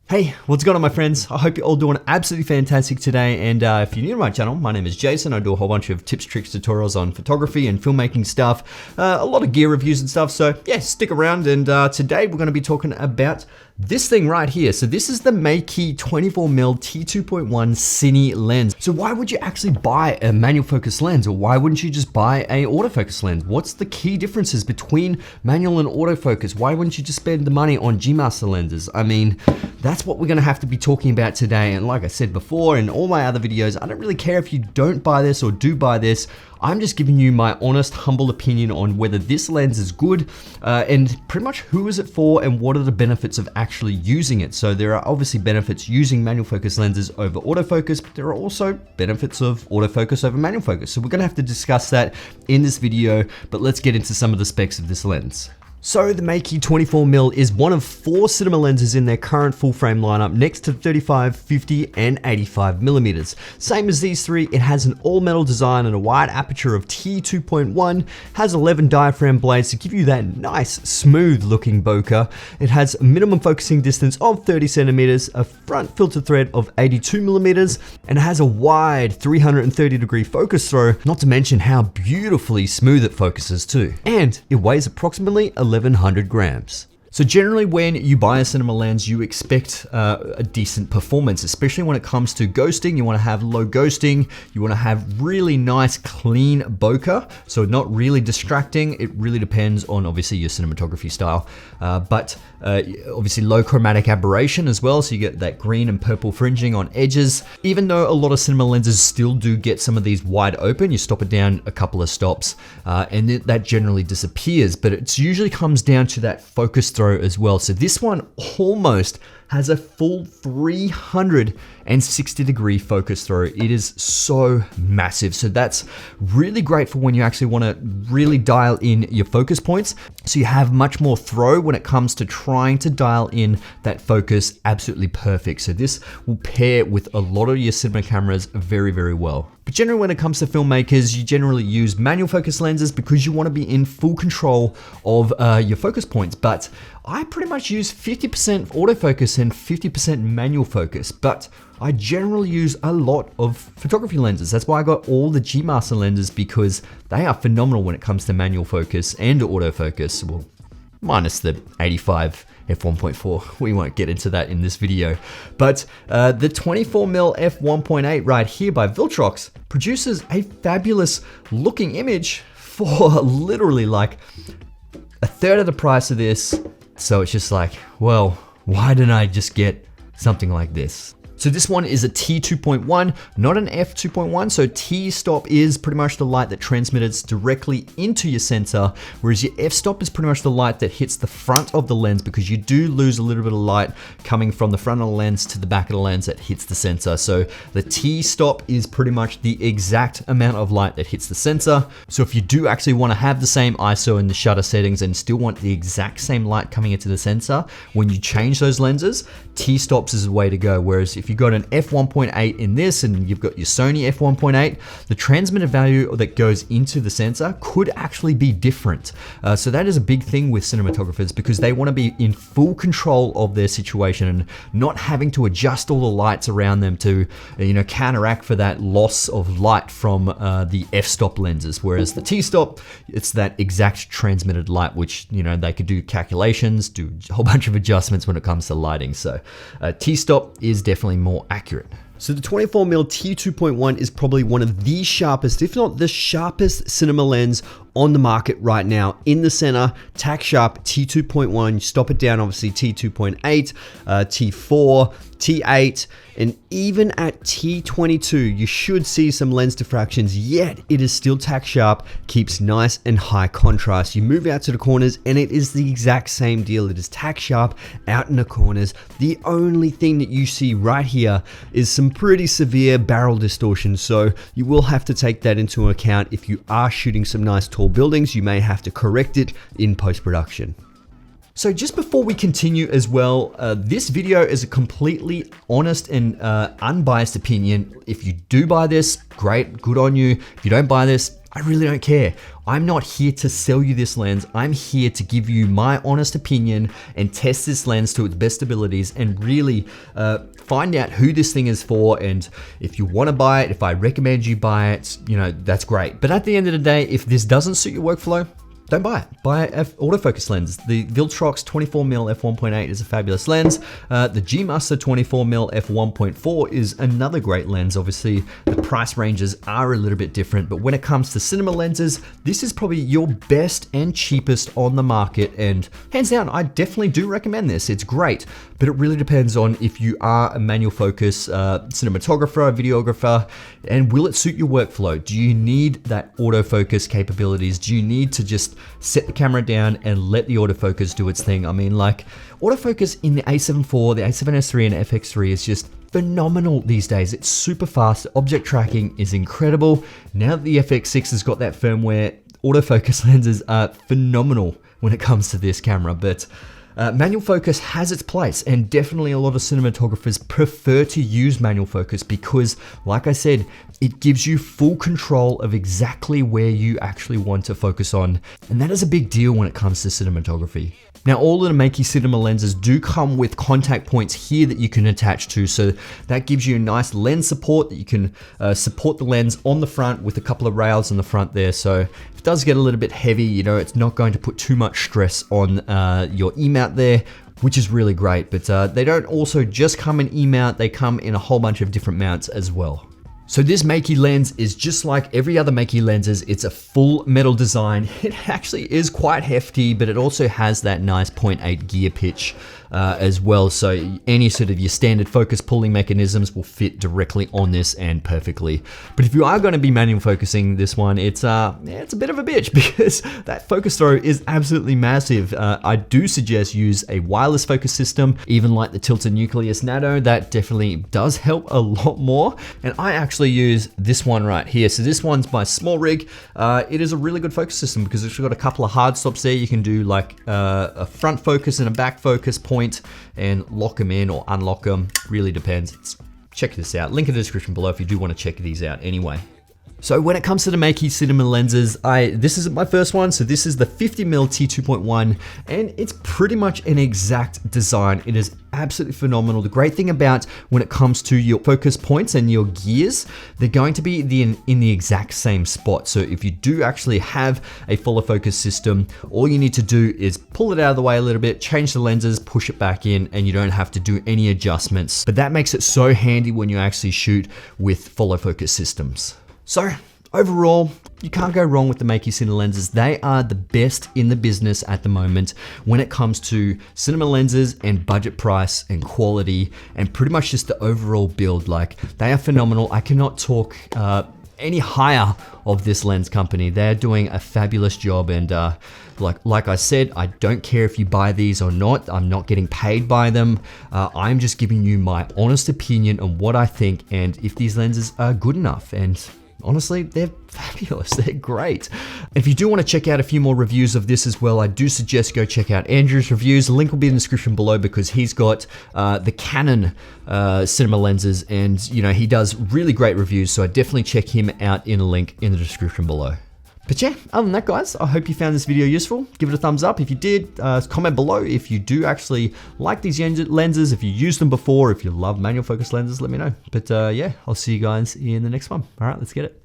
Hey, what's going on my friends? I hope you're all doing absolutely fantastic today, and if you're new to my channel, my name is Jason. I do a whole bunch of tips, tricks, tutorials on photography and filmmaking stuff, a lot of gear reviews and stuff, so yeah, stick around. And today we're going to be talking about this thing right here. So this is the Meike 24mm T2.1 Cine lens. So why would you actually buy a manual focus lens, or why wouldn't you just buy a autofocus lens? What's the key differences between manual and autofocus? Why wouldn't you just spend the money on G-Master lenses? I mean, that's what we're gonna have to be talking about today. And like I said before in all my other videos, I don't really care if you don't buy this or do buy this. I'm just giving you my honest, humble opinion on whether this lens is good and pretty much who is it for and what are the benefits of actually using it. So there are obviously benefits using manual focus lenses over autofocus, but there are also benefits of autofocus over manual focus. So we're gonna have to discuss that in this video, but let's get into some of the specs of this lens. So the Meike 24mm is one of 4 cinema lenses in their current full frame lineup next to 35, 50 and 85mm. Same as these three, it has an all metal design and a wide aperture of T2.1, has 11 diaphragm blades to give you that nice smooth looking bokeh. It has a minimum focusing distance of 30 centimeters, a front filter thread of 82mm, and it has a wide 330-degree focus throw, not to mention how beautifully smooth it focuses too. And it weighs approximately 1100 grams. So generally when you buy a cinema lens, you expect a decent performance, especially when it comes to ghosting. You want to have low ghosting, you want to have really nice clean bokeh, so not really distracting. It really depends on obviously your cinematography style, but obviously low chromatic aberration as well, so you get that green and purple fringing on edges. Even though a lot of cinema lenses still do get some of these wide open, you stop it down a couple of stops and that generally disappears, but it usually comes down to that focus throw as well. So this one almost has a full 360-degree focus throw. It is so massive. So that's really great for when you actually want to really dial in your focus points. So you have much more throw when it comes to trying to dial in that focus absolutely perfect. So this will pair with a lot of your cinema cameras very, very well. But generally when it comes to filmmakers, you generally use manual focus lenses because you want to be in full control of your focus points. But I pretty much use 50% autofocus and 50% manual focus, but I generally use a lot of photography lenses. That's why I got all the G-Master lenses, because they are phenomenal when it comes to manual focus and autofocus. Well, minus the 85 F1.4. We won't get into that in this video. But the 24mm F1.8 right here by Viltrox produces a fabulous looking image for literally like a third of the price of this. So it's just like, well, why didn't I just get something like this? So this one is a T2.1, not an F2.1. So T-stop is pretty much the light that transmits directly into your sensor, whereas your F-stop is pretty much the light that hits the front of the lens, because you do lose a little bit of light coming from the front of the lens to the back of the lens that hits the sensor. So the T-stop is pretty much the exact amount of light that hits the sensor. So if you do actually want to have the same ISO and the shutter settings and still want the exact same light coming into the sensor, when you change those lenses, T-stops is the way to go. Whereas if you've got an F1.8 in this and you've got your Sony F1.8, the transmitted value that goes into the sensor could actually be different. So that is a big thing with cinematographers, because they want to be in full control of their situation and not having to adjust all the lights around them to, you know, counteract for that loss of light from the f-stop lenses. Whereas the T-stop, it's that exact transmitted light, which, you know, they could do calculations, do a whole bunch of adjustments when it comes to lighting. So T-stop is definitely more accurate. So the 24mm T2.1 is probably one of the sharpest, if not the sharpest cinema lens on the market right now. In the center, Tack Sharp T2.1, you stop it down, obviously T2.8, T4, T8, and even at T22, you should see some lens diffractions, yet it is still Tack Sharp, keeps nice and high contrast. You move out to the corners and it is the exact same deal. It is Tack Sharp out in the corners. The only thing that you see right here is some pretty severe barrel distortion, so you will have to take that into account. If you are shooting some nice tall buildings, you may have to correct it in post-production. So just before we continue as well, this video is a completely honest and unbiased opinion. If you do buy this, great, good on you. If you don't buy this, I really don't care. I'm not here to sell you this lens. I'm here to give you my honest opinion and test this lens to its best abilities and really find out who this thing is for. And if you want to buy it, if I recommend you buy it, you know, that's great. But at the end of the day, if this doesn't suit your workflow, don't buy it. Buy an autofocus lens. The Viltrox 24mm F1.8 is a fabulous lens. The G-Master 24mm F1.4 is another great lens. Obviously, the price ranges are a little bit different, but when it comes to cinema lenses, this is probably your best and cheapest on the market. And hands down, I definitely do recommend this. It's great, but it really depends on if you are a manual focus cinematographer, videographer, and will it suit your workflow? Do you need that autofocus capabilities? Do you need to just set the camera down and let the autofocus do its thing? I mean, like, autofocus in the A7 IV, the A7S III, and FX3 is just phenomenal these days. It's super fast. Object tracking is incredible. Now that the FX6 has got that firmware, autofocus lenses are phenomenal when it comes to this camera. But manual focus has its place, and definitely a lot of cinematographers prefer to use manual focus because, like I said, it gives you full control of exactly where you actually want to focus on. And that is a big deal when it comes to cinematography. Now, all of the Meike cinema lenses do come with contact points here that you can attach to. So that gives you a nice lens support that you can support the lens on the front with a couple of rails on the front there. So if it does get a little bit heavy, you know, it's not going to put too much stress on your E-mount there, which is really great. But they don't also just come in E-mount, they come in a whole bunch of different mounts as well. So this Meike lens is just like every other Meike lenses. It's a full metal design. It actually is quite hefty, but it also has that nice 0.8 gear pitch as well. So any sort of your standard focus pulling mechanisms will fit directly on this and perfectly. But if you are going to be manual focusing this one, it's a bit of a bitch because that focus throw is absolutely massive. I do suggest use a wireless focus system, even like the Tilted Nucleus Nano. That definitely does help a lot more. And I actually use this one right here. So this one's my small rig. It is a really good focus system because it's got a couple of hard stops there. You can do like a front focus and a back focus point and lock them in or unlock them. Really depends. Check this out. Link in the description below if you do want to check these out anyway. So when it comes to the Meike cinema lenses, this isn't my first one. So this is the 50mm T2.1, and it's pretty much an exact design. It is absolutely phenomenal. The great thing about when it comes to your focus points and your gears, they're going to be in the exact same spot. So if you do actually have a follow focus system, all you need to do is pull it out of the way a little bit, change the lenses, push it back in, and you don't have to do any adjustments. But that makes it so handy when you actually shoot with follow focus systems. So overall, you can't go wrong with the Meike cinema lenses. They are the best in the business at the moment when it comes to cinema lenses and budget price and quality and pretty much just the overall build. Like, they are phenomenal. I cannot talk any higher of this lens company. They're doing a fabulous job, and like I said, I don't care if you buy these or not. I'm not getting paid by them. I'm just giving you my honest opinion on what I think and if these lenses are good enough. And honestly, they're fabulous. They're great. If you do want to check out a few more reviews of this as well, I do suggest go check out Andrew's reviews. The link will be in the description below because he's got the Canon cinema lenses, and you know, he does really great reviews. So I definitely check him out in a link in the description below. But yeah, other than that, guys, I hope you found this video useful. Give it a thumbs up if you did. Comment below if you do actually like these lenses, if you used them before, if you love manual focus lenses, let me know. But yeah, I'll see you guys in the next one. All right, let's get it.